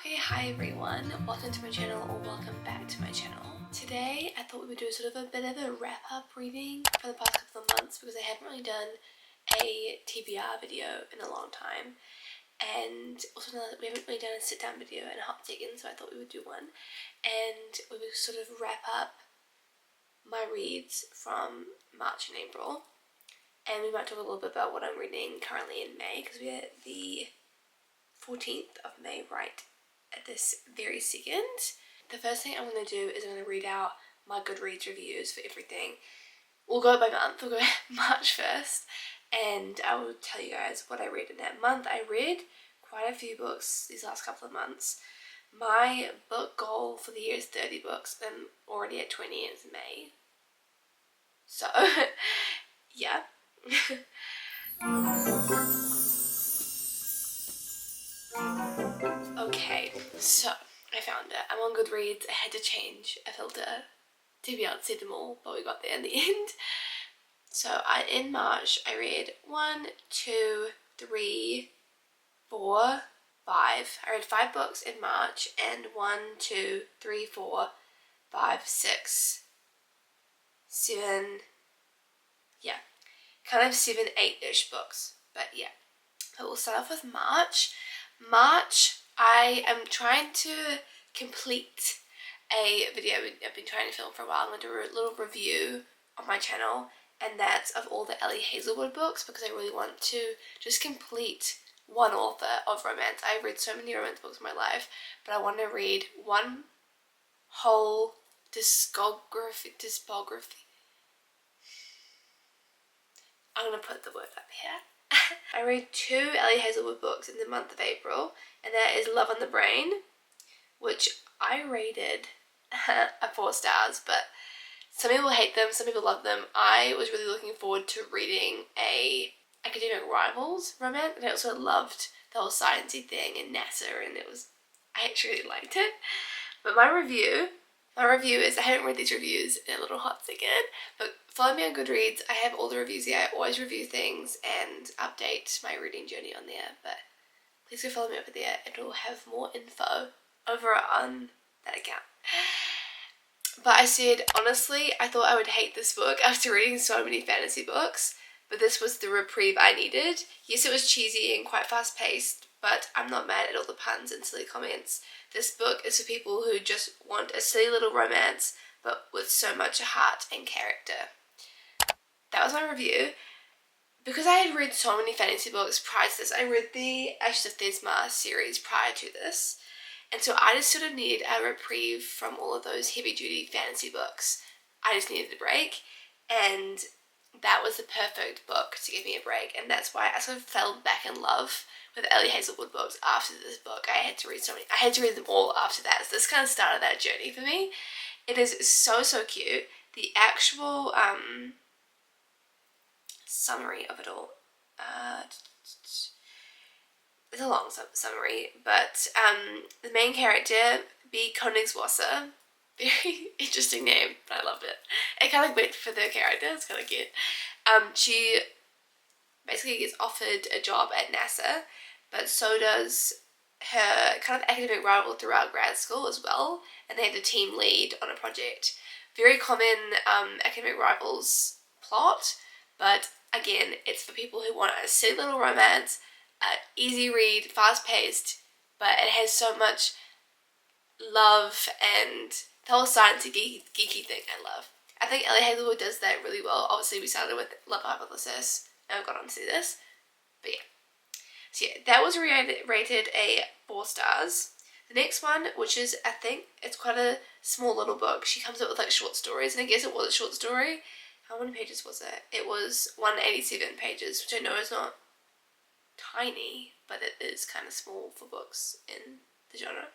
Okay, hi everyone, welcome to my channel or welcome back to my channel. Today I thought we would do sort of a bit of a wrap up reading for the past couple of months because I haven't really done a TBR video in a long time, and also we haven't really done a sit down video in a hot second, so I thought we would do one and we would sort of wrap up my reads from March and April, and we might talk a little bit about what I'm reading currently in May because we're at the 14th of May right at this very second. The first thing I'm going to do is I'm going to read out my Goodreads reviews for everything. We'll go by month, we'll go March 1st, and I will tell you guys what I read in that month. I read quite a few books these last couple of months. My book goal for the year is 30 books. I'm already at 20 and it's May. So, yeah. Okay, so I found it. I'm on Goodreads. I had to change a filter to be able to see them all, but we got there in the end. So in March, I read 1, 2, 3, 4, 5. I read 5 books in March, and 1, 2, 3, 4, 5, 6, 7, yeah, kind of 7, 8-ish books, but yeah. So we'll start off with March. March, I am trying to complete a video I've been trying to film for a while. I'm going to do a little review on my channel, and that's of all the Ellie Hazelwood books because I really want to just complete one author of romance. I've read so many romance books in my life, but I want to read one whole discography. I'm going to put the word up here. I read 2 Ellie Hazelwood books in the month of April, and that is Love on the Brain, which I rated a 4 stars, but some people hate them, some people love them. I was really looking forward to reading a academic rivals romance, and I also loved the whole sciencey thing and NASA, and I actually really liked it. But my review is, I haven't read these reviews in a little hot second, but follow me on Goodreads. I have all the reviews here. I always review things and update my reading journey on there, but please go follow me over there. It'll have more info over on that account. But I said, honestly, I thought I would hate this book after reading so many fantasy books, but this was the reprieve I needed. Yes, it was cheesy and quite fast paced, but I'm not mad at all the puns and silly comments. This book is for people who just want a silly little romance, but with so much heart and character. That was my review. Because I had read so many fantasy books prior to this, I read the Ashes of Thesma series prior to this, and so I just sort of needed a reprieve from all of those heavy-duty fantasy books. I just needed a break, and that was the perfect book to give me a break, and that's why I sort of fell back in love with Ellie Hazelwood books after this book. I had to read them all after that, so this kind of started that journey for me. It is so cute. The actual summary of it all, it's a long summary, but the main character, B. Königswasser, very interesting name, but I loved it. I kind of went for the character, it's kind of cute. She basically gets offered a job at NASA, but so does her kind of academic rival throughout grad school as well, and they have the team lead on a project. Very common academic rivals plot, but again, it's for people who want a silly little romance, easy read, fast paced, but it has so much love and the whole sciencey geeky thing I love. I think Ellie Hazelwood does that really well. Obviously we started with Love Hypothesis and we've got on to this, but yeah. So yeah, that was rated a 4 stars. The next one, which is, I think it's quite a small little book. She comes up with like short stories, and I guess it was a short story. How many pages was it? It was 187 pages, which I know is not tiny, but it is kind of small for books in the genre.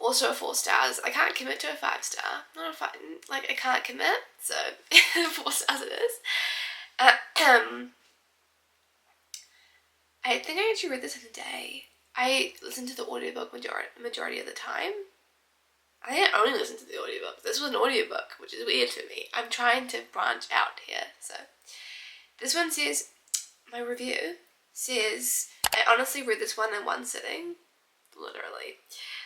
Also a 4 stars. I can't commit to a 5 star. Not a 5, like I can't commit, so 4 stars it is. I think I actually read this in a day. I listened to the audiobook majority of the time. I think I only listened to the audiobook. This was an audiobook, which is weird for me. I'm trying to branch out here. So this one says, my review says, I honestly read this one in one sitting, literally.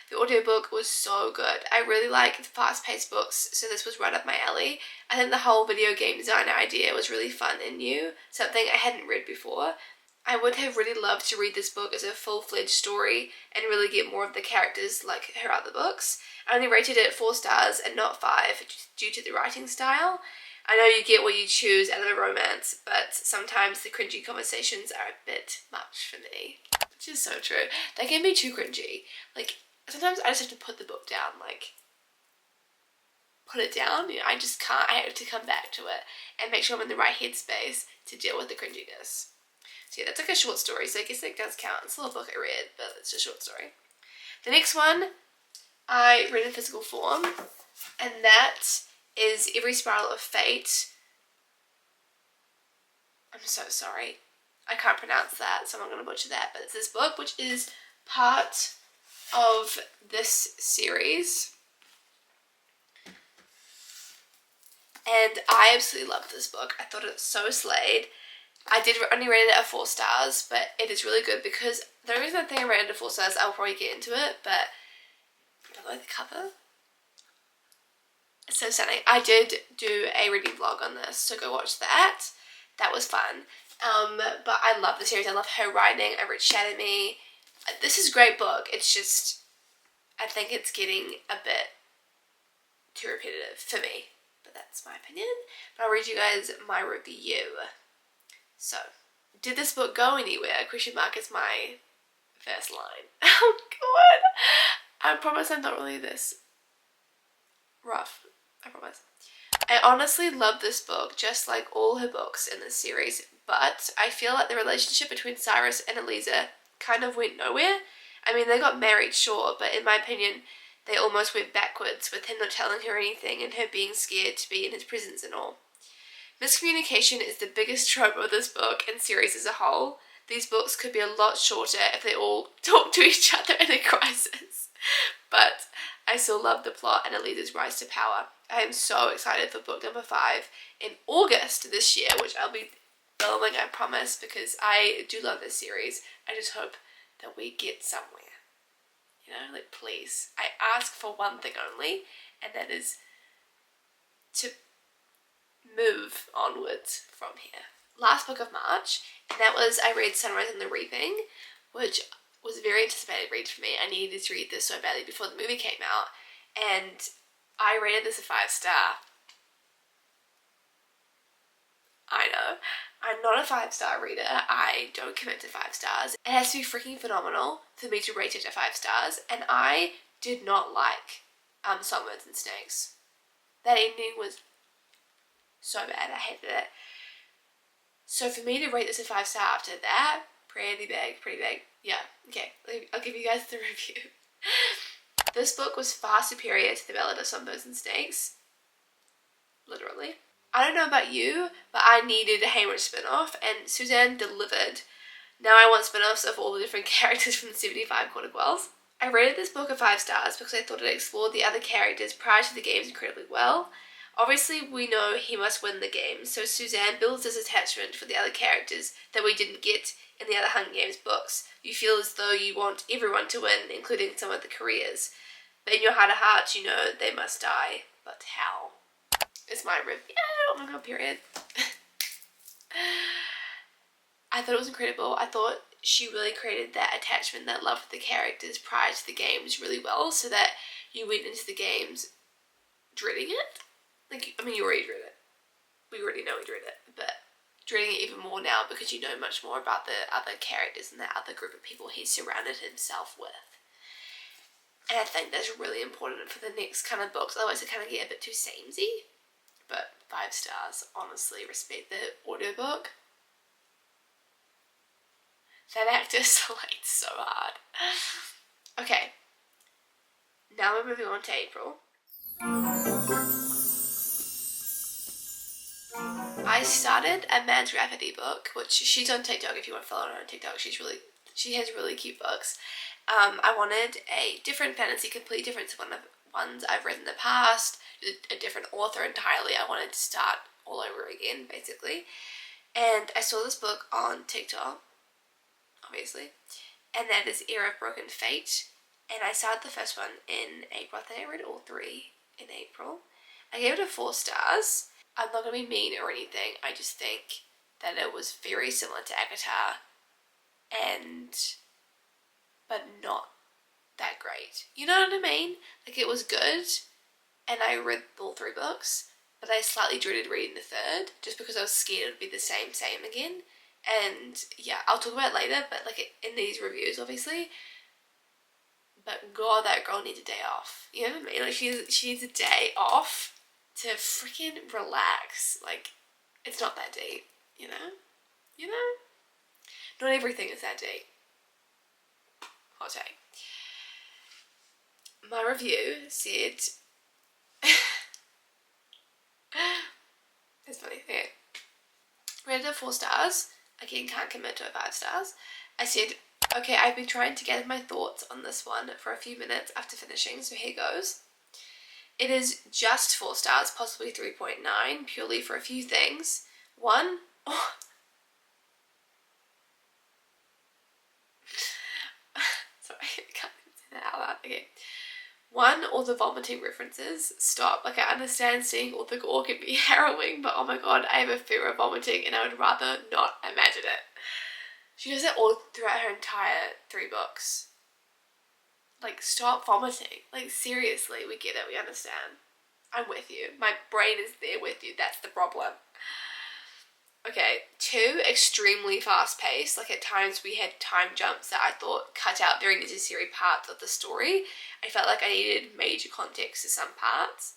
The audiobook was so good. I really like fast-paced books, so this was right up my alley. I think the whole video game designer idea was really fun and new, something I hadn't read before. I would have really loved to read this book as a full-fledged story and really get more of the characters like her other books. I only rated it 4 stars and not 5 due to the writing style. I know you get what you choose out of a romance, but sometimes the cringy conversations are a bit much for me. Which is so true. They can be too cringy. Like, sometimes I just have to put the book down, like, put it down. You know, I just can't. I have to come back to it and make sure I'm in the right headspace to deal with the cringiness. So yeah, that's like a short story, so I guess that does count. It's a little book I read, but it's a short story. The next one I read in physical form, and that is Every Spiral of Fate. I'm so sorry. I can't pronounce that, so I'm not going to butcher that, but it's this book, which is part of this series. And I absolutely loved this book. I thought it was so slayed. I did only rate it at 4 stars, but it is really good because the only reason I think I rated it 4 stars, I'll probably get into it, but I like the cover. It's so stunning. I did do a reading vlog on this, so go watch that. That was fun. But I love the series. I love her writing. I read Shatter Me. This is a great book. It's just, I think it's getting a bit too repetitive for me. But that's my opinion. But I'll read you guys my review. So, did this book go anywhere? Question mark is my first line. Oh god. I promise I'm not really this rough. I promise. I honestly love this book, just like all her books in this series, but I feel like the relationship between Cyrus and Eliza kind of went nowhere. I mean, they got married, sure, but in my opinion, they almost went backwards, with him not telling her anything and her being scared to be in his presence and all. Miscommunication is the biggest trope of this book and series as a whole. These books could be a lot shorter if they all talked to each other in a crisis. But I still love the plot and Eliza's rise to power. I am so excited for book number 5 in August this year, which I'll be filming, I promise, because I do love this series. I just hope that we get somewhere. You know, like, please. I ask for one thing only, and that is to move onwards from here. Last book of March, and that was, I read Sunrise and the Reaping, which was a very anticipated read for me. I needed to read this so badly before the movie came out, and I rated this a 5-star. I know. I'm not a 5-star reader. I don't commit to 5 stars. It has to be freaking phenomenal for me to rate it at 5 stars, and I did not like Songbirds and Snakes. That ending was so bad. I hated it. So for me to rate this a 5-star after that, pretty big. Yeah, okay, I'll give you guys the review. This book was far superior to The Ballad of Songbirds and Snakes. Literally. I don't know about you, but I needed a Haymitch spin-off, and Suzanne delivered. Now I want spin-offs of all the different characters from the 75 Quarter Quells. I rated this book a 5 stars because I thought it explored the other characters prior to the games incredibly well. Obviously, we know he must win the game, so Suzanne builds this attachment for the other characters that we didn't get in the other Hunger Games books. You feel as though you want everyone to win, including some of the careers. But in your heart of hearts, you know they must die. But how? It's my review. Oh my god, period. I thought it was incredible. I thought she really created that attachment, that love for the characters prior to the games really well, so that you went into the games dreading it. Like, I mean, you already dread it. We already know we dread it, but dreading it even more now because you know much more about the other characters and the other group of people he's surrounded himself with. And I think that's really important for the next kind of books, otherwise it kind of get a bit too samey. But 5 stars, honestly, respect the audiobook. That actor slayed so hard. Okay, now we're moving on to April. I started a Mad's Rafferty book, which she's on TikTok if you want to follow her on TikTok. She has really cute books. I wanted a different fantasy, completely different to one of the ones I've read in the past, a different author entirely. I wanted to start all over again, basically. And I saw this book on TikTok. obviously. And that is Era of Broken Fate. And I started the first one in April. I think I read all 3 in April. I gave it a 4 stars. I'm not going to be mean or anything. I just think that it was very similar to Agatha, but not that great. You know what I mean? Like, it was good, and I read all 3 books, but I slightly dreaded reading the 3rd, just because I was scared it would be the same again. And yeah, I'll talk about it later, but like in these reviews, obviously. But God, that girl needs a day off. You know what I mean? Like, she needs a day off to freaking relax. Like, it's not that deep, you know? You know? Not everything is that deep. Hot take. My review said... It's funny. Okay. Rated it 4 stars. Again, can't commit to it 5 stars. I said, okay, I've been trying to gather my thoughts on this one for a few minutes after finishing, so here goes. It is just 4 stars, possibly 3.9, purely for a few things. 1, sorry, I can't say that out loud. Okay. 1, all the vomiting references. Stop. Like, I understand seeing all the gore can be harrowing, but oh my god, I have a fear of vomiting and I would rather not imagine it. She does it all throughout her entire 3 books. Like, stop vomiting. Like, seriously, we get it, we understand. I'm with you. My brain is there with you. That's the problem. Okay, 2, extremely fast paced. Like, at times we had time jumps that I thought cut out very necessary parts of the story. I felt like I needed major context to some parts.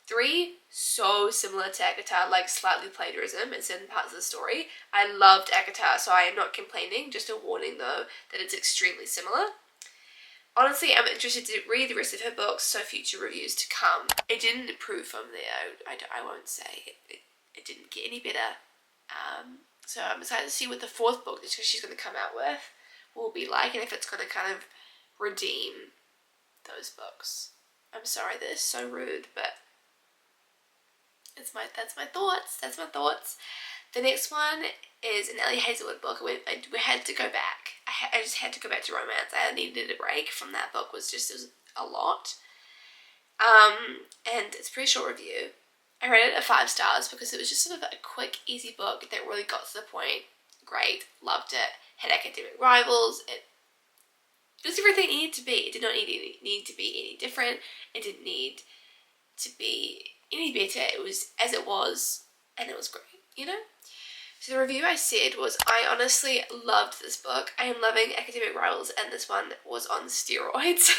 3, so similar to Agatha, like slightly plagiarism in certain parts of the story. I loved Agatha, so I am not complaining. Just a warning though that it's extremely similar. Honestly, I'm interested to read the rest of her books, so future reviews to come. It didn't improve from there. I won't say it didn't get any better. So I'm excited to see what the 4th book that she's going to come out with will be like, and if it's going to kind of redeem those books. I'm sorry that is so rude, but that's my thoughts. The next one is an Ellie Hazelwood book. We had to go back. I just had to go back to romance. I needed a break from that book. It was a lot. And it's a pretty short review. I rated it 5 stars because it was just sort of a quick, easy book that really got to the point. Great, loved it. Had academic rivals. It was everything it needed to be. It did not need to be any different. It didn't need to be any better. It was as it was, and it was great, you know? So the review I said was, I honestly loved this book. I am loving academic rivals, and this one was on steroids.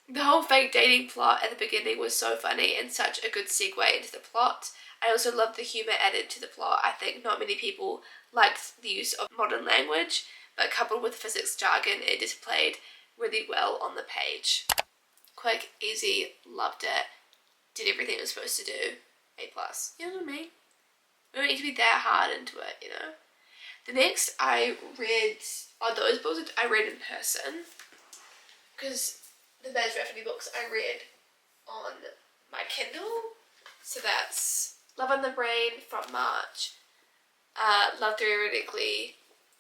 The whole fake dating plot at the beginning was so funny and such a good segue into the plot. I also loved the humour added to the plot. I think not many people liked the use of modern language, but coupled with physics jargon, it displayed really well on the page. Quick, easy, loved it. Did everything it was supposed to do. A+. You know what I mean? We don't need to be that hard into it, you know? The next I read, those books I read in person, because the Badge Rafferty books I read on my Kindle. So that's Love on the Brain from March, Love Theoretically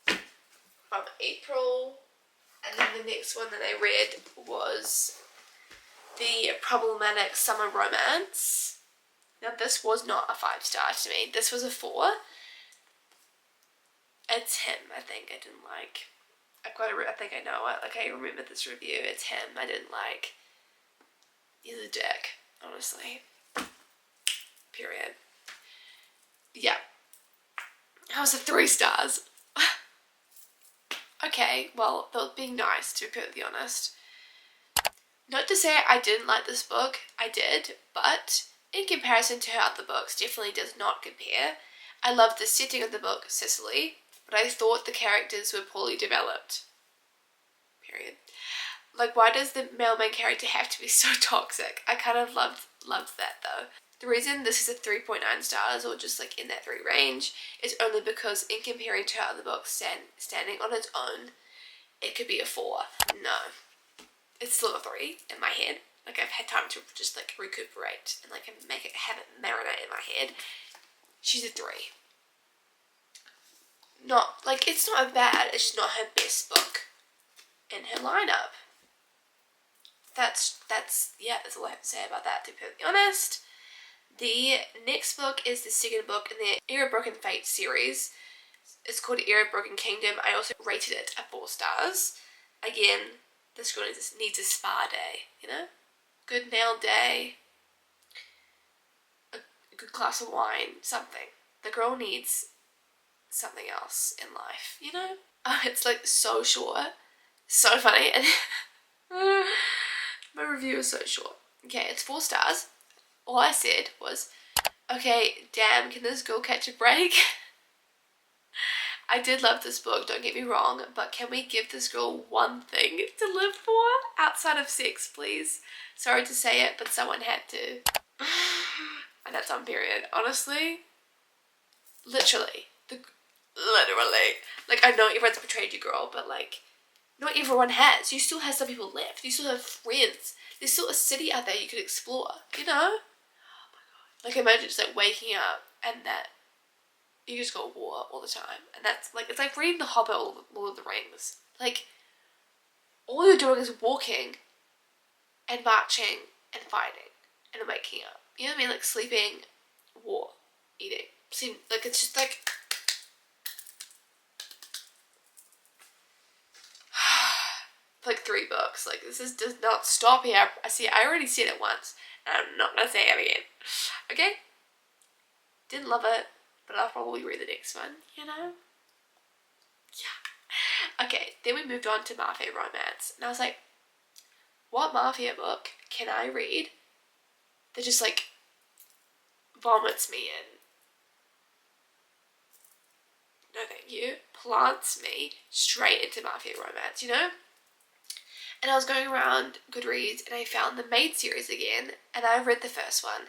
from April, and then the next one that I read was The Problematic Summer Romance. Now this was not a 5 star to me. This was a 4. It's him, I think I didn't like. I think I know it. Like, I remember this review. It's him I didn't like. He's a dick, honestly. Period. Yeah. That was a 3 stars. Okay, well, that was being nice, to be perfectly honest. Not to say I didn't like this book. I did, but in comparison to her other books, definitely does not compare. I loved the setting of the book, Cicely, but I thought the characters were poorly developed. Period. Like, why does the male main character have to be so toxic? I kind of loved that though. The reason this is a 3.9 stars, or just like in that 3 range, is only because in comparing to her other books, standing on its own, it could be a 4. No. It's still a 3 in my head. Like, I've had time to just like recuperate and like have it marinate in my head. She's a 3. not, like, it's not bad, it's just not her best book in her lineup. That's all I have to say about that, to be perfectly honest. The next book is the second book in the Era Broken Fate series. It's called Era Broken Kingdom. I also rated it at 4 stars. Again, this girl needs a spa day, you know? Good nail day, a good glass of wine, something. The girl needs something else in life, you know? Oh, it's like so short. So funny. And my review is so short. Okay, it's 4 stars. All I said was, okay, damn, can this girl catch a break? I did love this book, don't get me wrong, but can we give this girl one thing to live for outside of sex, please? Sorry to say it, but someone had to. And that's on period. Honestly, literally. Like, I know everyone's betrayed you, girl, but like, not everyone has. You still have some people left. You still have friends. There's still a city out there you could explore, you know? Like, imagine just like waking up and that you just go to war all the time. And that's like, it's like reading The Hobbit or Lord of the Rings. Like, all you're doing is walking and marching and fighting and waking up. You know what I mean? Like sleeping, war, eating. See, like, it's just like, like 3 books. Like, does not stop here. I already said it once, and I'm not gonna say it again. Okay? Didn't love it, but I'll probably read the next one, you know? Yeah. Okay, then we moved on to Mafia Romance, and I was like, what Mafia book can I read that just, like, vomits me in? No thank you. Plants me straight into Mafia Romance, you know? And I was going around Goodreads and I found the Maid series again, and I read the first one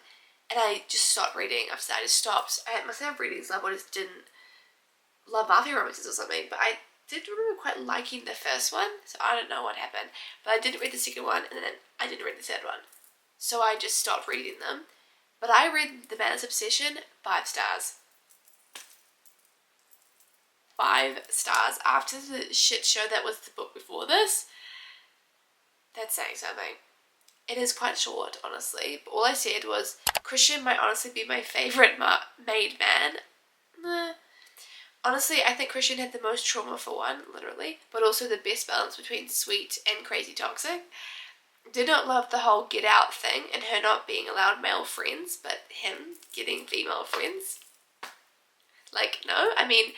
and I just stopped reading after that. I just stopped. I must have reading level, I just didn't love Mafia Romances or something, but I did remember quite liking the first one, so I don't know what happened. But I didn't read the second one, and then I didn't read the third one. So I just stopped reading them. But I read The Madness Obsession, 5 stars. 5 stars. After the shit show that was the book before this, that's saying something. It is quite short, honestly. But all I said was, Christian might honestly be my favourite made man. Honestly, I think Christian had the most trauma for one, literally, but also the best balance between sweet and crazy toxic. Did not love the whole get out thing and her not being allowed male friends, but him getting female friends. Like, no, I mean,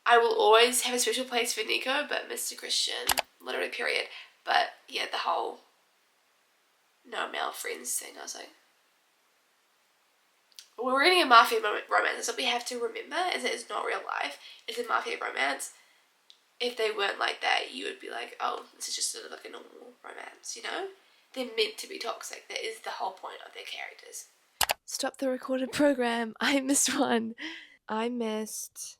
I will always have a special place for Nico, but Mr. Christian, literally, period. But yeah, the whole no male friends thing, I was like, we're reading a Mafia romance, so what we have to remember is that it's not real life. It's a Mafia romance. If they weren't like that, you would be like, oh, this is just like a normal romance, you know? They're meant to be toxic. That is the whole point of their characters. Stop the recorded program. I missed one. I missed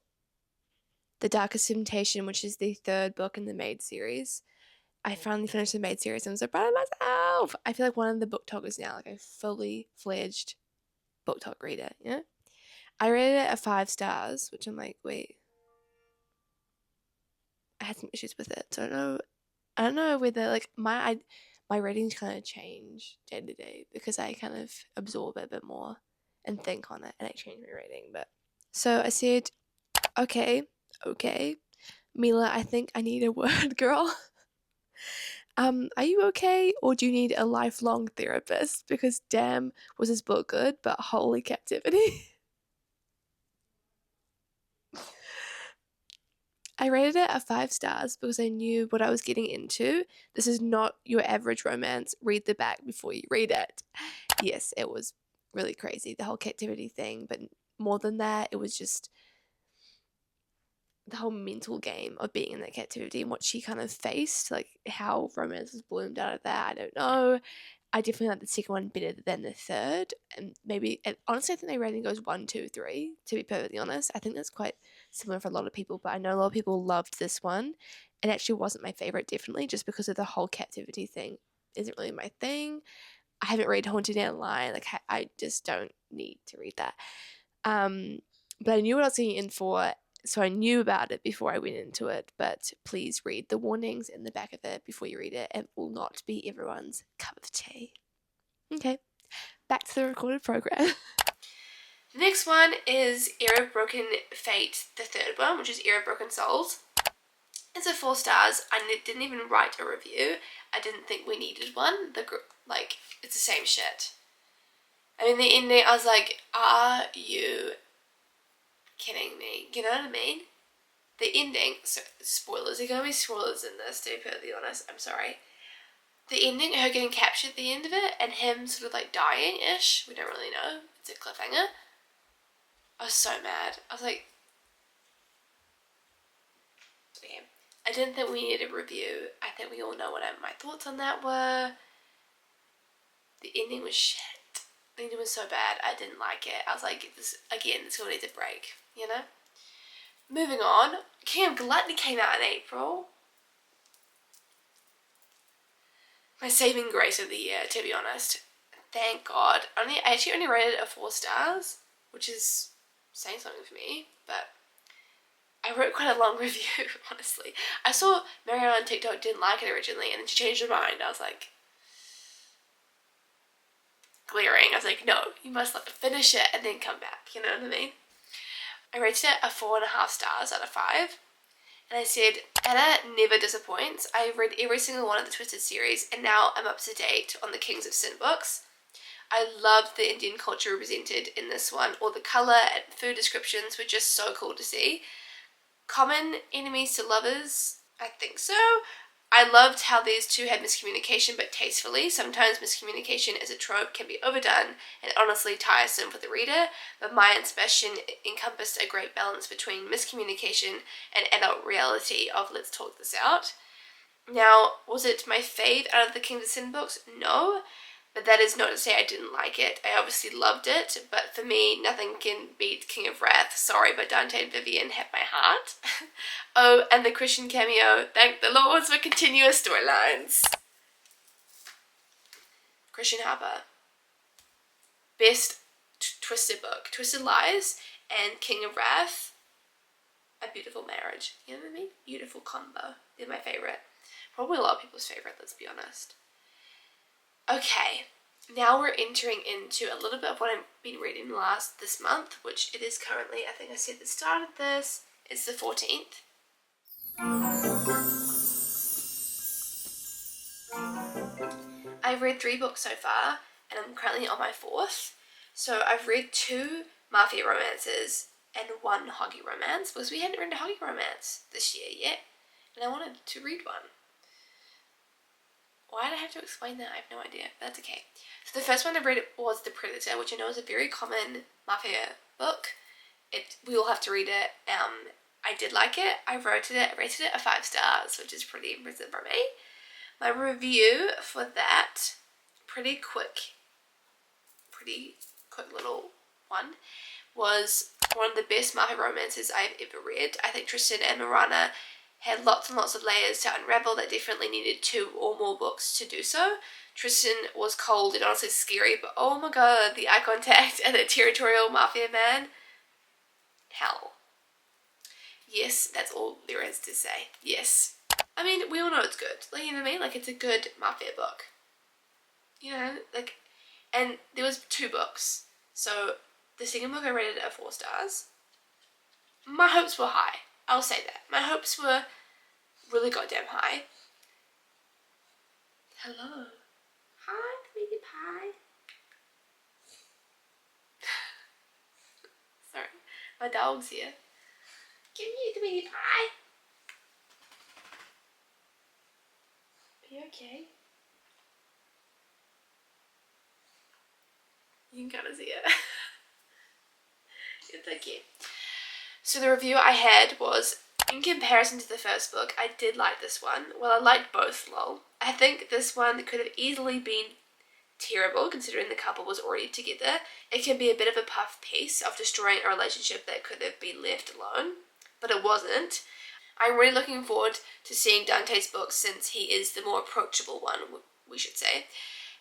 The Darkest Temptation, which is the 3rd book in the Maid series. I finally finished the Maid series and was so proud of myself. I feel like one of the book talkers now, like a fully fledged book talk reader, you know? I rated it at 5 stars, which I'm like, wait. I had some issues with it, so I don't know whether, like, my ratings kind of change day to day because I kind of absorb it a bit more and think on it, and I change my rating. But so I said, okay, Mila, I think I need a word, girl. Are you okay, or do you need a lifelong therapist? Because damn, was this book good, but holy captivity. I rated it at 5 stars because I knew what I was getting into. This is not your average romance. Read the back before you read it. Yes, it was really crazy, the whole captivity thing, but more than that, it was just the whole mental game of being in that captivity and what she kind of faced, like how romance was bloomed out of that. I don't know. I definitely like the second one better than the third, and maybe, and honestly, I think the rating goes 1, 2, 3. To be perfectly honest, I think that's quite similar for a lot of people. But I know a lot of people loved this one. It actually wasn't my favorite, definitely, just because of the whole captivity thing. Isn't really my thing. I haven't read Haunted Line. Like, I just don't need to read that. But I knew what I was getting in for. so I knew about it before I went into it, but please read the warnings in the back of it before you read it. It will not be everyone's cup of tea. Okay, back to the recorded program. The next one is Era of Broken Fate, the third one, which is Era of Broken Souls. It's a 4 stars. I didn't even write a review. I didn't think we needed one. It's the same shit. I mean, the ending, I was like, are you kidding me? You know what I mean? The ending, so spoilers, there are going to be spoilers in this, to be perfectly honest, I'm sorry. The ending, her getting captured at the end of it, and him sort of like dying-ish, we don't really know, it's a cliffhanger. I was so mad. I was like, okay. I didn't think we needed a review. I think we all know what my thoughts on that were. The ending was shit. The ending was so bad, I didn't like it. I was like, this girl needs a break, you know? Moving on, King of Gluttony came out in April. My saving grace of the year, to be honest. Thank God. I actually only rated it a 4 stars, which is saying something for me, but I wrote quite a long review, honestly. I saw Marianne on TikTok didn't like it originally, and then she changed her mind. I was like, glaring. I was like, no, you must finish it and then come back, you know what I mean? I rated it a 4.5 stars out of 5. And I said, Anna never disappoints. I've read every single one of the Twisted series, and now I'm up to date on the Kings of Sin books. I loved the Indian culture represented in this one. All the colour and food descriptions were just so cool to see. Common enemies to lovers? I think so. I loved how these two had miscommunication, but tastefully. Sometimes miscommunication as a trope can be overdone and honestly tiresome for the reader, but my inspection encompassed a great balance between miscommunication and adult reality of let's talk this out. Now, was it my fave out of the King of Sin books? No, but that is not to say I didn't like it. I obviously loved it, but for me, nothing can beat King of Wrath. Sorry, but Dante and Vivian hit my heart. Oh, and the Christian cameo. Thank the Lords for continuous storylines. Christian Harper. Best Twisted book. Twisted Lies and King of Wrath. A beautiful marriage. You know what I mean? Beautiful combo. They're my favourite. Probably a lot of people's favourite, let's be honest. Okay, now we're entering into a little bit of what I've been reading this month, which it is currently, I think I said at the start of this, it's the 14th. I've read 3 books so far, and I'm currently on my 4th. So I've read 2 mafia romances and 1 hoggy romance, because we hadn't read a hoggy romance this year yet, and I wanted to read one. Why did I have to explain that? I have no idea. But that's okay. So the first one I read was The Predator, which I know is a very common mafia book. We all have to read it. I did like it. I rated it a 5 stars, which is pretty impressive for me. My review for that, pretty quick little one, was one of the best mafia romances I've ever read. I think Tristan and Miranda had lots and lots of layers to unravel that definitely needed 2 or more books to do so. Tristan was cold and honestly scary, but oh my god, the eye contact and the territorial mafia man. Hell. Yes, that's all there is to say. Yes. I mean, we all know it's good. Like, you know what I mean? Like, it's a good mafia book. You know, like, and there was 2 books. So, the second book I rated at 4 stars. My hopes were high. I'll say that. My hopes were really goddamn high. Hello. Hi, baby pie. Sorry, my dog's here. Give me the baby pie. Are you okay? You can kind of see it. It's okay. So the review I had was, in comparison to the first book, I did like this one. Well, I liked both, lol. I think this one could have easily been terrible, considering the couple was already together. It can be a bit of a puff piece of destroying a relationship that could have been left alone, but it wasn't. I'm really looking forward to seeing Dante's book, since he is the more approachable one, we should say.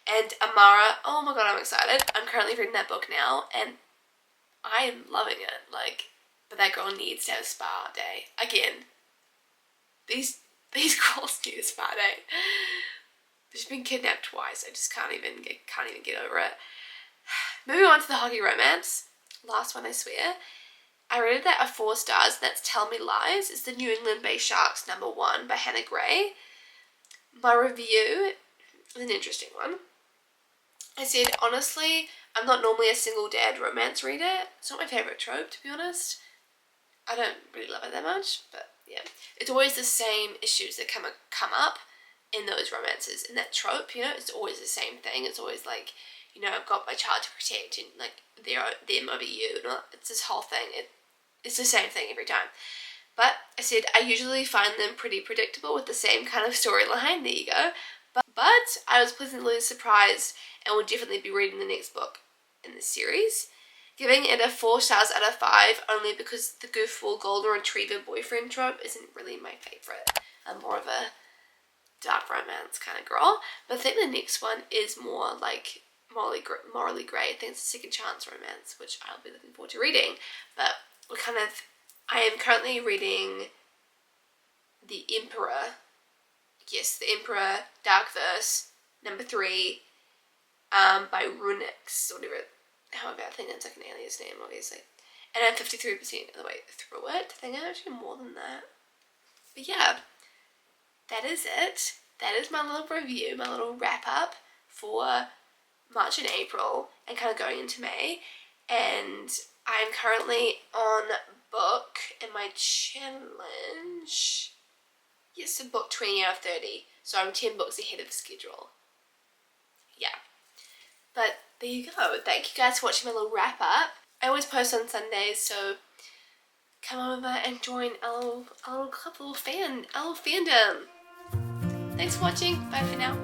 And Amara, oh my god, I'm excited. I'm currently reading that book now, and I am loving it. Like, but that girl needs to have a spa day. Again, these girls need a spa day. She's been kidnapped twice. I just can't even get over it. Moving on to the hockey romance. Last one, I swear. I rated that a 4 stars. That's Tell Me Lies. It's the New England-based Sharks #1 by Hannah Gray. My review is an interesting one. I said, honestly, I'm not normally a single dad romance reader. It's not my favourite trope, to be honest. I don't really love it that much, but yeah. It's always the same issues that come up in those romances. In that trope, it's always the same thing. It's always like, I've got my child to protect and like them over you. It's this whole thing. It's the same thing every time. But I said I usually find them pretty predictable with the same kind of storyline. There you go. But I was pleasantly surprised and will definitely be reading the next book in this series. Giving it a 4 stars out of 5 only because the goofball golden retriever boyfriend trope isn't really my favourite. I'm more of a dark romance kind of girl. But I think the next one is more like morally grey. I think it's a second chance romance, which I'll be looking forward to reading. But I am currently reading The Emperor. Yes, The Emperor, Dark Verse, #3, by Runix, however, I think that's like an alias name, obviously. And I'm 53% of the way through it. I think I'm actually more than that. But yeah, that is it. That is my little review, my little wrap up for March and April and kind of going into May. And I'm currently on book in my challenge. Yes, a book 20 out of 30. So I'm 10 books ahead of schedule. Yeah. But there you go. Thank you guys for watching my little wrap up. I always post on Sundays, so come over and join our little club, our little fandom. Thanks for watching. Bye for now.